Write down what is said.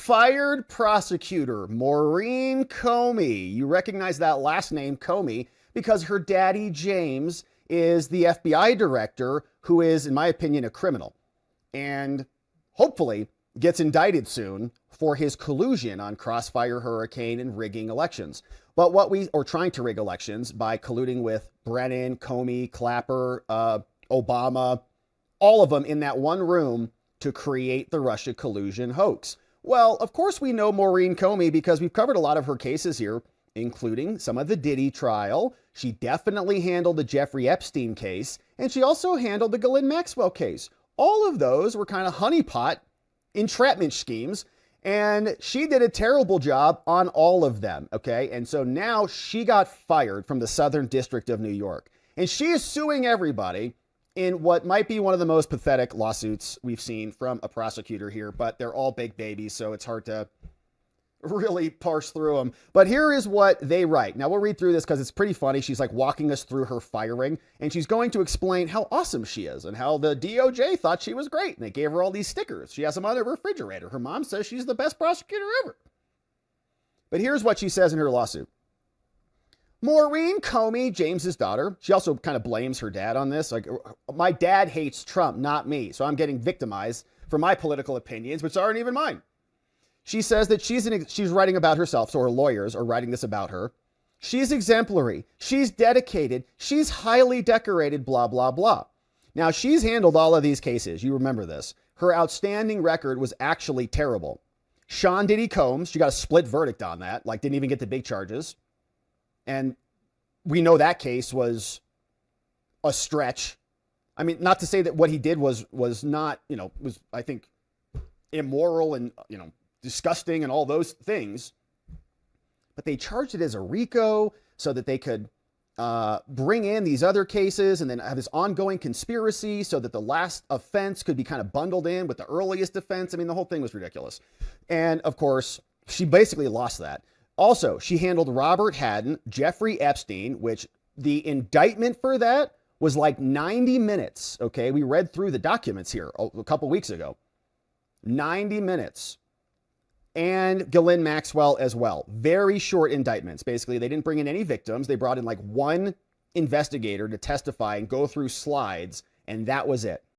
fired prosecutor Maurene Comey. You recognize that last name, Comey, because her daddy, James, is the FBI director who is, in my opinion, a criminal and hopefully gets indicted soon for his collusion on Crossfire Hurricane and rigging elections. But trying to rig elections by colluding with Brennan, Comey, Clapper, Obama, all of them in that one room to create the Russia collusion hoax. Well, of course we know Maurene Comey because we've covered a lot of her cases here, including some of the Diddy trial. She definitely handled the Jeffrey Epstein case, and she also handled the Ghislaine Maxwell case. All of those were kind of honeypot entrapment schemes, and she did a terrible job on all of them, okay? And so now she got fired from the Southern District of New York, and she is suing everybody in what might be one of the most pathetic lawsuits we've seen from a prosecutor here, but they're all big babies, so it's hard to really parse through them. But here is what they write. Now, we'll read through this because it's pretty funny. She's like walking us through her firing, and she's going to explain how awesome she is and how the DOJ thought she was great, and they gave her all these stickers. She has them on her refrigerator. Her mom says she's the best prosecutor ever. But here's what she says in her lawsuit. Maurene Comey, James's daughter, she also kind of blames her dad on this. Like, my dad hates Trump, not me. So I'm getting victimized for my political opinions, which aren't even mine. She says that she's writing about herself, so her lawyers are writing this about her. She's exemplary. She's dedicated. She's highly decorated, blah, blah, blah. Now, she's handled all of these cases. You remember this. Her outstanding record was actually terrible. Sean Diddy Combs, she got a split verdict on that, like didn't even get the big charges. And we know that case was a stretch. I mean, not to say that what he did was not, was, I think, immoral and, disgusting and all those things. But they charged it as a RICO so that they could bring in these other cases and then have this ongoing conspiracy so that the last offense could be kind of bundled in with the earliest offense. I mean, the whole thing was ridiculous. And of course, she basically lost that. Also, she handled Robert Haddon, Jeffrey Epstein, which the indictment for that was like 90 minutes. Okay, we read through the documents here a couple weeks ago. 90 minutes. And Ghislaine Maxwell as well. Very short indictments. Basically, they didn't bring in any victims. They brought in like one investigator to testify and go through slides, and that was it.